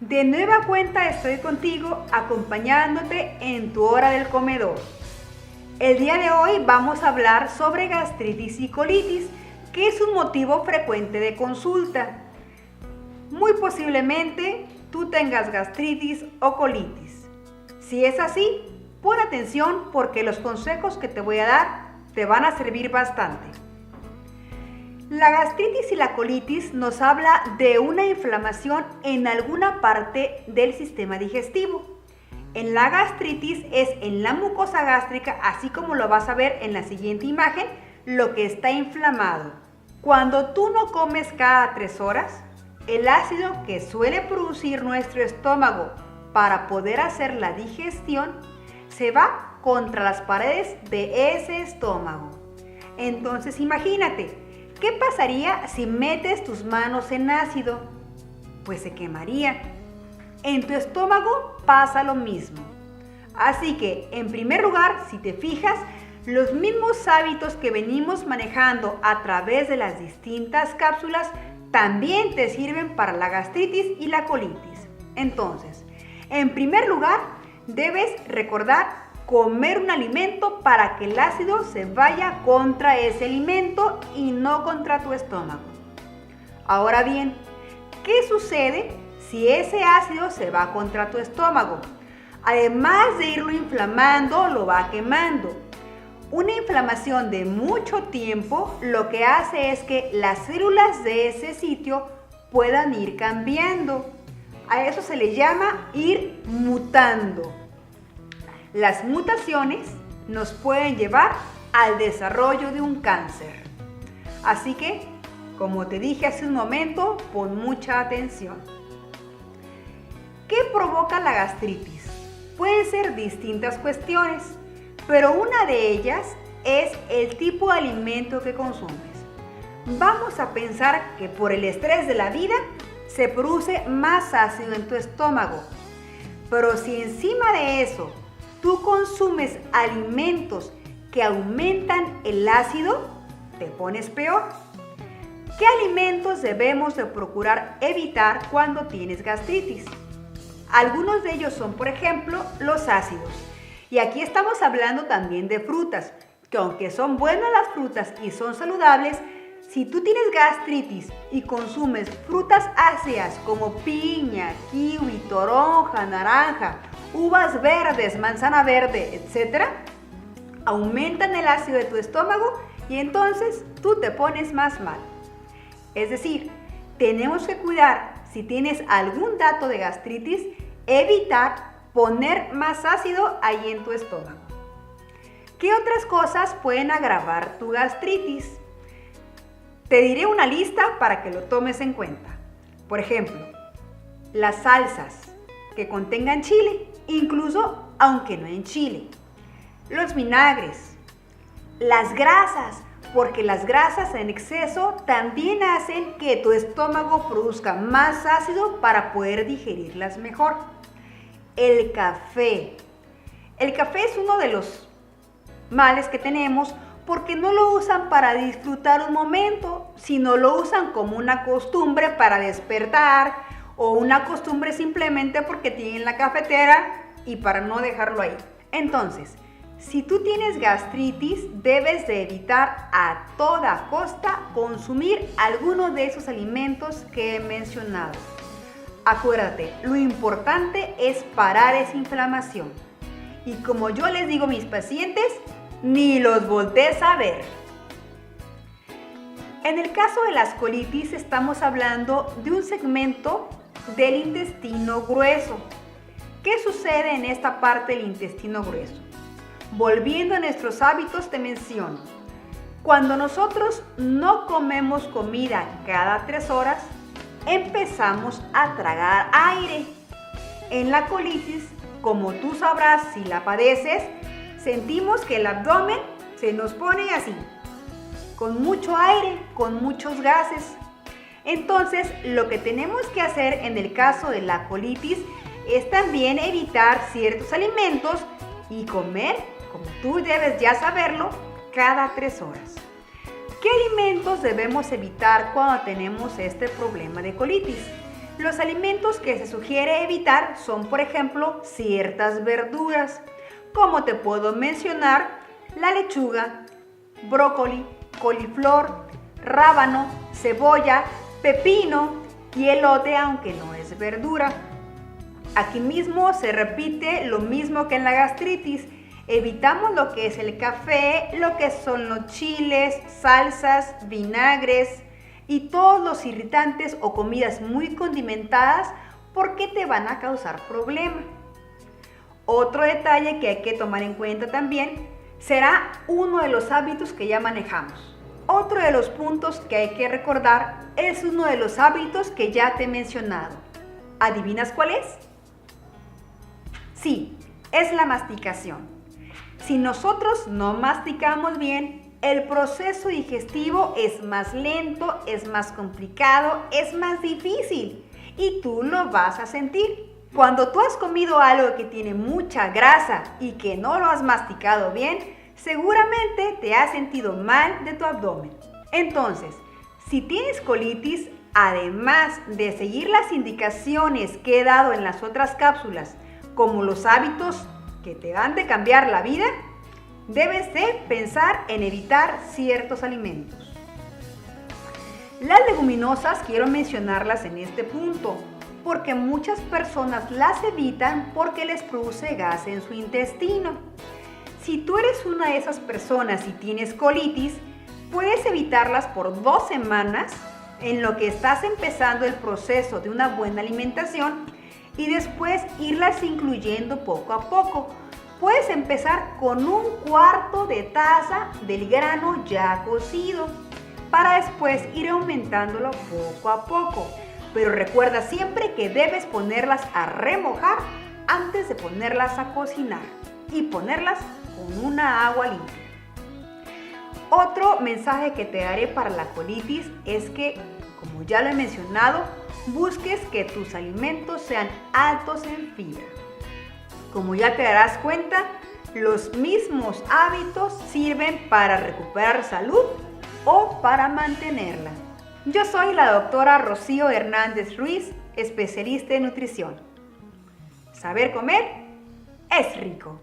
De nueva cuenta estoy contigo acompañándote en tu hora del comedor. El día de hoy vamos a hablar sobre gastritis y colitis, que es un motivo frecuente de consulta. Muy posiblemente tú tengas gastritis o colitis. Si es así, pon atención porque los consejos que te voy a dar te van a servir bastante. La gastritis y la colitis nos habla de una inflamación en alguna parte del sistema digestivo. En la gastritis es en la mucosa gástrica, así como lo vas a ver en la siguiente imagen, lo que está inflamado. Cuando tú no comes cada 3 horas, el ácido que suele producir nuestro estómago para poder hacer la digestión se va contra las paredes de ese estómago. Entonces imagínate, ¿qué pasaría si metes tus manos en ácido? Pues se quemaría. En tu estómago pasa lo mismo. Así que, en primer lugar, si te fijas, los mismos hábitos que venimos manejando a través de las distintas cápsulas también te sirven para la gastritis y la colitis. Entonces, en primer lugar, debes recordar comer un alimento para que el ácido se vaya contra ese alimento y no contra tu estómago. Ahora bien, ¿qué sucede si ese ácido se va contra tu estómago? Además de irlo inflamando, lo va quemando. Una inflamación de mucho tiempo lo que hace es que las células de ese sitio puedan ir cambiando. A eso se le llama ir mutando. Las mutaciones nos pueden llevar al desarrollo de un cáncer. Así que, como te dije hace un momento, pon mucha atención. ¿Qué provoca la gastritis? Pueden ser distintas cuestiones, pero una de ellas es el tipo de alimento que consumes. Vamos a pensar que por el estrés de la vida se produce más ácido en tu estómago. Pero si encima de eso tú consumes alimentos que aumentan el ácido, te pones peor. ¿Qué alimentos debemos de procurar evitar cuando tienes gastritis? Algunos de ellos son, por ejemplo, los ácidos. Y aquí estamos hablando también de frutas, que aunque son buenas las frutas y son saludables, si tú tienes gastritis y consumes frutas ácidas como piña, kiwi, toronja, naranja, uvas verdes, manzana verde, etc., aumentan el ácido de tu estómago y entonces tú te pones más mal. Es decir, tenemos que cuidar, si tienes algún dato de gastritis, evitar poner más ácido ahí en tu estómago. ¿Qué otras cosas pueden agravar tu gastritis? Te diré una lista para que lo tomes en cuenta. Por ejemplo, las salsas que contengan chile, incluso aunque no en chile. Los vinagres, las grasas, porque las grasas en exceso también hacen que tu estómago produzca más ácido para poder digerirlas mejor. El café. El café es uno de los males que tenemos porque no lo usan para disfrutar un momento, sino lo usan como una costumbre para despertar o una costumbre simplemente porque tienen la cafetera y para no dejarlo ahí. Entonces, si tú tienes gastritis, debes de evitar a toda costa consumir alguno de esos alimentos que he mencionado. Acuérdate, lo importante es parar esa inflamación. Y como yo les digo a mis pacientes, ni los voltees a ver. En el caso de las colitis estamos hablando de un segmento del intestino grueso. ¿Qué sucede en esta parte del intestino grueso? Volviendo a nuestros hábitos te menciono. Cuando nosotros no comemos comida cada 3 horas, empezamos a tragar aire. En la colitis, como tú sabrás si la padeces, sentimos que el abdomen se nos pone así, con mucho aire, con muchos gases. Entonces, lo que tenemos que hacer en el caso de la colitis es también evitar ciertos alimentos y comer, como tú debes ya saberlo, cada 3 horas. ¿Qué alimentos debemos evitar cuando tenemos este problema de colitis? Los alimentos que se sugiere evitar son, por ejemplo, ciertas verduras, como te puedo mencionar la lechuga, brócoli, coliflor, rábano, cebolla, pepino y elote, aunque no es verdura. Aquí mismo se repite lo mismo que en la gastritis. Evitamos lo que es el café, lo que son los chiles, salsas, vinagres y todos los irritantes o comidas muy condimentadas porque te van a causar problemas. Otro detalle que hay que tomar en cuenta también será uno de los hábitos que ya manejamos. Otro de los puntos que hay que recordar es uno de los hábitos que ya te he mencionado. ¿Adivinas cuál es? Sí, es la masticación. Si nosotros no masticamos bien, el proceso digestivo es más lento, es más complicado, es más difícil y tú lo vas a sentir. Cuando tú has comido algo que tiene mucha grasa y que no lo has masticado bien, seguramente te has sentido mal de tu abdomen. Entonces, si tienes colitis, además de seguir las indicaciones que he dado en las otras cápsulas, como los hábitos que te han de cambiar la vida, debes de pensar en evitar ciertos alimentos. Las leguminosas quiero mencionarlas en este punto, porque muchas personas las evitan porque les produce gas en su intestino. Si tú eres una de esas personas y tienes colitis, puedes evitarlas por 2 semanas en lo que estás empezando el proceso de una buena alimentación y después irlas incluyendo poco a poco. Puedes empezar con 1/4 de taza del grano ya cocido para después ir aumentándolo poco a poco. Pero recuerda siempre que debes ponerlas a remojar antes de ponerlas a cocinar y ponerlas con una agua limpia. Otro mensaje que te daré para la colitis es que, como ya lo he mencionado, busques que tus alimentos sean altos en fibra. Como ya te darás cuenta, los mismos hábitos sirven para recuperar salud o para mantenerla. Yo soy la doctora Rocío Hernández Ruiz, especialista en nutrición. Saber comer es rico.